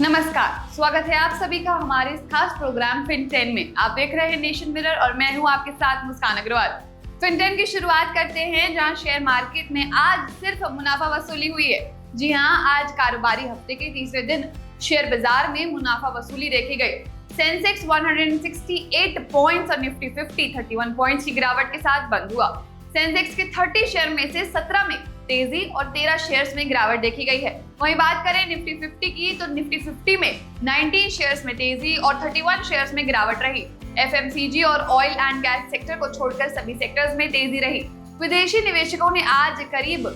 नमस्कार, स्वागत है आप सभी का हमारे इस खास प्रोग्राम FIN10 में। आप देख रहे हैं नेशन मिरर और मैं हूं आपके साथ मुस्कान अग्रवाल। FIN10 की शुरुआत करते हैं जहां शेयर मार्केट में आज सिर्फ मुनाफा वसूली हुई है। जी हां, आज कारोबारी हफ्ते के तीसरे दिन शेयर बाजार में मुनाफा वसूली देखी गई। सेंसेक्स 168 पॉइंट्स और निफ्टी 50 31 पॉइंट्स की गिरावट के साथ बंद हुआ। सेंसेक्स के 30 शेयर में से 17 में तेजी और 13 शेयर्स में गिरावट देखी गई है। वहीं बात करें निफ्टी 50 की तो निफ्टी 50 में 19 शेयर्स में तेजी और 31 शेयर्स में गिरावट रही। एफएमसीजी और ऑयल एंड गैस सेक्टर को छोड़कर सभी सेक्टर्स में तेजी रही। विदेशी निवेशकों ने आज करीब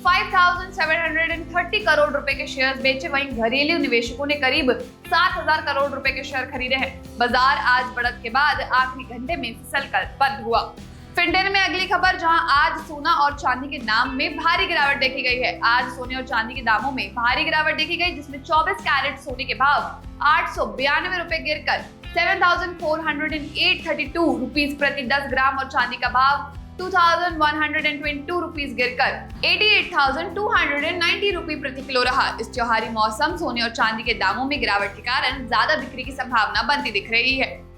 5,730 करोड़ रुपए के शेयर्स बेचे, वहीं घरेलू निवेशकों ने करीब 7,000 करोड़ रुपए के शेयर खरीदे हैं। बाजार आज बढ़त के बाद आखिरी घंटे में फिसलकर बंद हुआ। FIN10 में अगली खबर, जहां आज सोना और चांदी के दाम में भारी गिरावट देखी गई है। आज सोने और चांदी के दामों में भारी गिरावट देखी गई, जिसमें 24 कैरेट सोने के भाव 892 रुपए गिरकर 7,408.32 रुपीज प्रति 10 ग्राम और चांदी का भाव 2,122 रुपीज गिरकर 88,290 रुपए प्रति किलो रहा। इस त्योहारी मौसम सोने और चांदी के दामों में गिरावट के कारण ज्यादा बिक्री की संभावना बनती दिख रही है।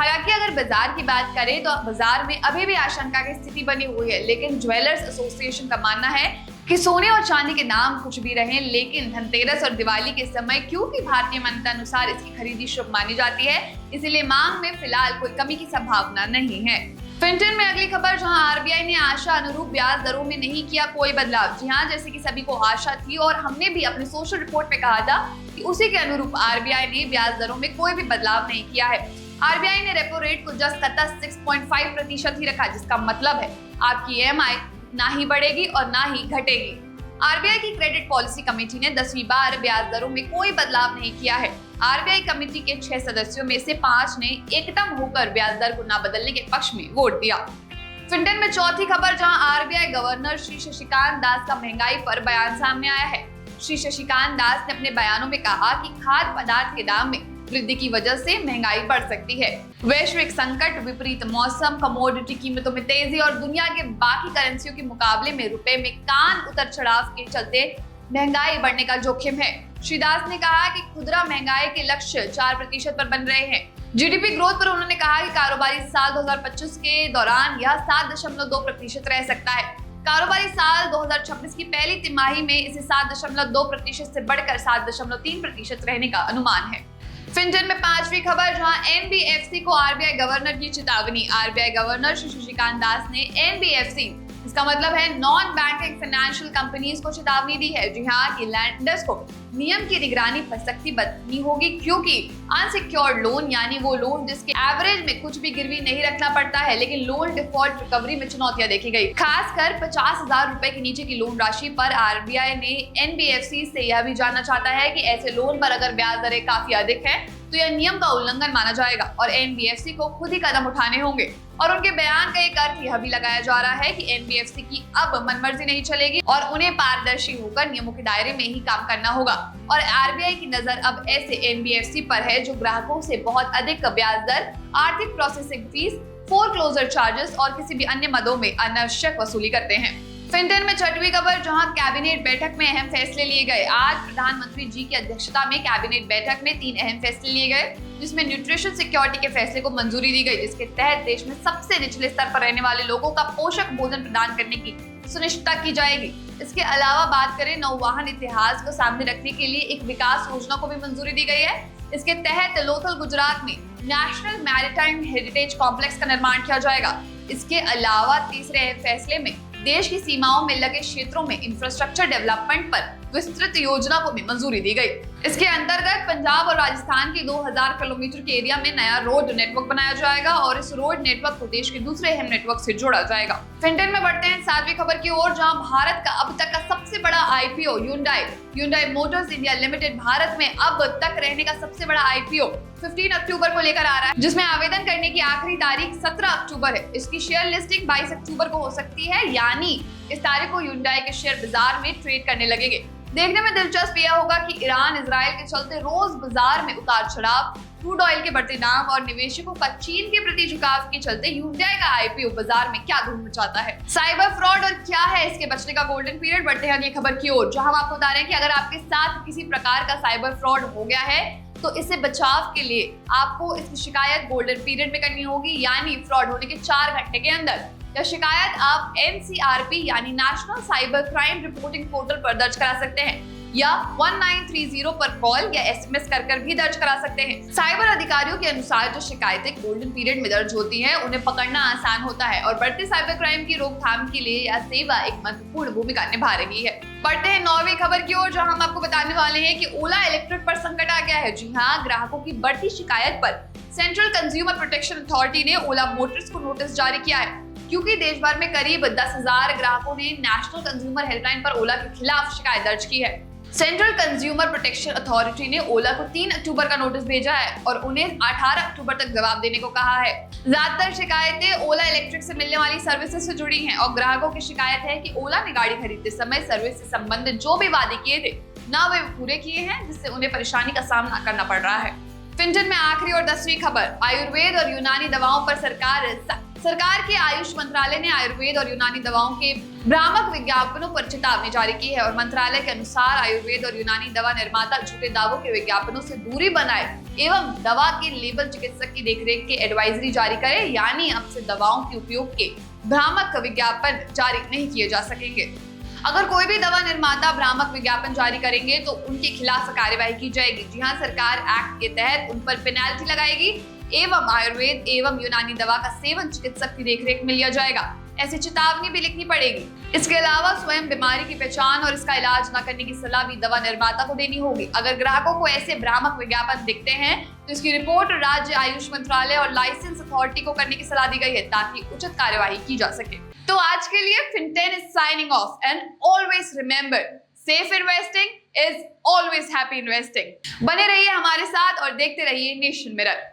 हालांकि अगर बाजार की बात करें तो बाजार में अभी भी आशंका की स्थिति बनी हुई है, लेकिन ज्वेलर्स एसोसिएशन का मानना है कि सोने और चांदी के दाम कुछ भी रहें, लेकिन धनतेरस और दिवाली के समय क्योंकि भारतीय मान्यता अनुसार इसकी खरीदी शुभ मानी जाती है, इसलिए मांग में फिलहाल कोई कमी की संभावना नहीं है। FIN10 में अगली खबर, जहां आरबीआई ने आशा अनुरूप ब्याज दरों में नहीं किया कोई बदलाव। जी हां, जैसे कि सभी को आशा थी और हमने भी अपने सोशल रिपोर्ट में कहा था कि उसी के अनुरूप आरबीआई ने ब्याज दरों में कोई भी बदलाव नहीं किया है। आरबीआई ने रेपो रेट को जस्ट 6.5% ही रखा, जिसका मतलब है आपकी EMI ना ही बढ़ेगी और ना ही घटेगी। आरबीआई की क्रेडिट पॉलिसी कमेटी ने 10वीं बार ब्याज दरों में कोई बदलाव नहीं किया है। आरबीआई कमेटी के 6 सदस्यों में से 5 ने एकमत होकर ब्याज दर को न बदलने के पक्ष में वोट दिया। FIN10 में चौथी खबर, जहां आरबीआई गवर्नर श्री शशिकांत दास का महंगाई पर बयान सामने आया है। श्री शशिकांत दास ने अपने बयानों में कहा कि खाद्य पदार्थ के दाम में वृद्धि की वजह से महंगाई बढ़ सकती है। वैश्विक संकट, विपरीत मौसम, कमोडिटी कीमतों में तेजी और दुनिया के बाकी करेंसियों के मुकाबले में रुपए में कान उतर चढ़ाव के चलते महंगाई बढ़ने का जोखिम है। श्री दास ने कहा कि खुदरा महंगाई के लक्ष्य 4% पर बन रहे हैं। जीडीपी ग्रोथ पर उन्होंने कहा कि कारोबारी साल 2025 के दौरान यह 7.2% रह सकता है। कारोबारी साल 2026 की पहली तिमाही में इसे 7.2% से बढ़कर 7.3% रहने का अनुमान है। FIN10 में पांचवी खबर, जहां NBFC को आरबीआई गवर्नर की चेतावनी। आरबीआई गवर्नर श्री शशिकांत दास ने NBFC, इसका मतलब है नॉन बैंकिंग फाइनेंशियल कंपनीज को चेतावनी दी है। जी हाँ, कि लैंडर्स को नियम की निगरानी पर सख्ती बरतनी होगी, क्योंकि अनसिक्योर्ड लोन यानी वो लोन जिसके एवरेज में कुछ भी गिरवी नहीं रखना पड़ता है, लेकिन लोन डिफॉल्ट रिकवरी में चुनौतियां देखी गई। खासकर 50,000 रुपए के नीचे की लोन राशि पर आरबीआई ने NBFC से यह भी जानना चाहता है कि ऐसे लोन पर अगर ब्याज दरें काफी अधिक है तो यह नियम का उल्लंघन माना जाएगा और NBFC को खुद ही कदम उठाने होंगे। और उनके बयान का एक अर्थ यह भी लगाया जा रहा है कि NBFC की अब मनमर्जी नहीं चलेगी और उन्हें पारदर्शी होकर नियमों के दायरे में ही काम करना होगा। और आरबीआई की नजर अब ऐसे NBFC पर है जो ग्राहकों से बहुत अधिक ब्याज दर, आर्थिक प्रोसेसिंग फीस, फोरक्लोजर चार्जेस और किसी भी अन्य मदों में अनावश्यक वसूली करते हैं। FIN10 में छठवीं खबर, जहां कैबिनेट बैठक में अहम फैसले लिए गए। आज प्रधानमंत्री जी की अध्यक्षता में कैबिनेट बैठक में 3 अहम फैसले लिए गए, जिसमें न्यूट्रिशन सिक्योरिटी के फैसले को मंजूरी दी गई, जिसके तहत देश में सबसे निचले स्तर पर रहने वाले लोगों का पोषक भोजन प्रदान करने की सुनिश्चितता की जाएगी। इसके अलावा बात करें नौवहन इतिहास को सामने रखने के लिए एक विकास योजना को भी मंजूरी दी गई है। इसके तहत लोथल गुजरात में नेशनल मैरीटाइम हेरिटेज कॉम्प्लेक्स का निर्माण किया जाएगा। इसके अलावा तीसरे अहम फैसले में देश की सीमाओं में लगे क्षेत्रों में इंफ्रास्ट्रक्चर डेवलपमेंट पर विस्तृत योजना को भी मंजूरी दी गई। इसके अंतर्गत पंजाब और राजस्थान के 2000 किलोमीटर के एरिया में नया रोड नेटवर्क बनाया जाएगा और इस रोड नेटवर्क को देश के दूसरे अहम नेटवर्क से जोड़ा जाएगा। FIN10 में बढ़ते हैं 7वीं खबर की ओर, जहां भारत का अब तक का सबसे बड़ा IPO Hyundai Motors India limited Bharat में अब तक रहने का सबसे बड़ा IPO 15 अक्टूबर को लेकर आ रहा है, जिसमें आवेदन करने की आखिरी तारीख 17 अक्टूबर है। इसकी शेयर लिस्टिंग 22 अक्टूबर को हो सकती है, यानी इस तारीख को Hyundai के शेयर बाजार में ट्रेड करने लगेंगे। देखने में दिलचस्प यह होगा कि ईरान इजराइल के चलते रोज बाजार में उतार चढ़ाव क्रूड ऑयल के बढ़ते दाम और निवेशकों का चीन के प्रति झुकाव के चलते ह्यूंडई का आईपीओ बाजार में क्या धूम मचाता है, साइबर फ्रॉड और क्या है इसके बचने का गोल्डन पीरियड। बढ़ते हैं अगली खबर की ओर, जहां हम आपको बता रहे हैं कि अगर आपके साथ किसी प्रकार का साइबर फ्रॉड हो गया है तो इससे बचाव के लिए आपको इसकी शिकायत गोल्डन पीरियड में करनी होगी, यानी फ्रॉड होने के 4 घंटे के अंदर। यह शिकायत आप NCRP यानी national cyber crime reporting portal पर दर्ज करा सकते हैं या 1930 पर कॉल या SMS कर भी दर्ज करा सकते हैं। साइबर अधिकारियों के अनुसार जो शिकायतें गोल्डन पीरियड में दर्ज होती हैं उन्हें पकड़ना आसान होता है और बढ़ते साइबर क्राइम की रोकथाम के लिए यह सेवा एक महत्वपूर्ण भूमिका निभा रही है। बढ़ते हैं 9वीं खबर की ओर, जहां हम आपको बताने वाले हैं कि ओला इलेक्ट्रिक पर संकट आ गया है। जी हाँ, ग्राहकों की बढ़ती शिकायत पर सेंट्रल कंज्यूमर प्रोटेक्शन अथॉरिटी ने ओला मोटर्स को नोटिस जारी किया है, क्योंकि देश भर में करीब 10,000 ग्राहकों ने नेशनल कंज्यूमर हेल्पलाइन पर ओला के खिलाफ शिकायत दर्ज की है। सेंट्रल कंज्यूमर प्रोटेक्शन अथॉरिटी ने ओला को 3 अक्टूबर का नोटिस भेजा है और उन्हें 18 अक्टूबर तक जवाब देने को कहा है। ज्यादातर शिकायतें ओला इलेक्ट्रिक से मिलने वाली सर्विसेज से जुड़ी हैं और ग्राहकों की शिकायत है कि ओला ने गाड़ी खरीदते समय सर्विस से संबंधित जो भी वादे किए थे ना वे पूरे किए हैं, जिससे उन्हें परेशानी का सामना करना पड़ रहा है। फिनटेन में आखिरी और 10वीं खबर, आयुर्वेद और यूनानी दवाओं पर सरकार के आयुष मंत्रालय ने आयुर्वेद और यूनानी दवाओं के भ्रामक विज्ञापनों पर चेतावनी जारी की है और मंत्रालय के अनुसार आयुर्वेद और यूनानी दवा निर्माता झूठे दावों के विज्ञापनों से दूरी बनाए एवं दवा के लेबल चिकित्सक की देखरेख के एडवाइजरी जारी करे, यानी अब से दवाओं के उपयोग के भ्रामक विज्ञापन जारी नहीं किए जा सकेंगे। अगर कोई भी दवा निर्माता भ्रामक विज्ञापन जारी करेंगे तो उनके खिलाफ कार्यवाही की जाएगी। जी हाँ, सरकार एक्ट के तहत उन पर पेनल्टी लगाएगी एवं आयुर्वेद एवं यूनानी दवा का सेवन चिकित्सक की देखरेख में लिया जाएगा, ऐसी चेतावनी भी लिखनी पड़ेगी। इसके अलावा स्वयं बीमारी की पहचान और इसका इलाज न करने की सलाह भी दवा निर्माता को देनी होगी। अगर ग्राहकों को ऐसे भ्रामक विज्ञापन दिखते हैं तो इसकी रिपोर्ट राज्य आयुष मंत्रालय और लाइसेंस अथॉरिटी को करने की सलाह दी गई है ताकि उचित कार्यवाही की जा सके। तो आज के लिए Finten is signing off and always remember, safe investing is always happy investing. बने रहिए हमारे साथ और देखते रहिए नेशन मिरर।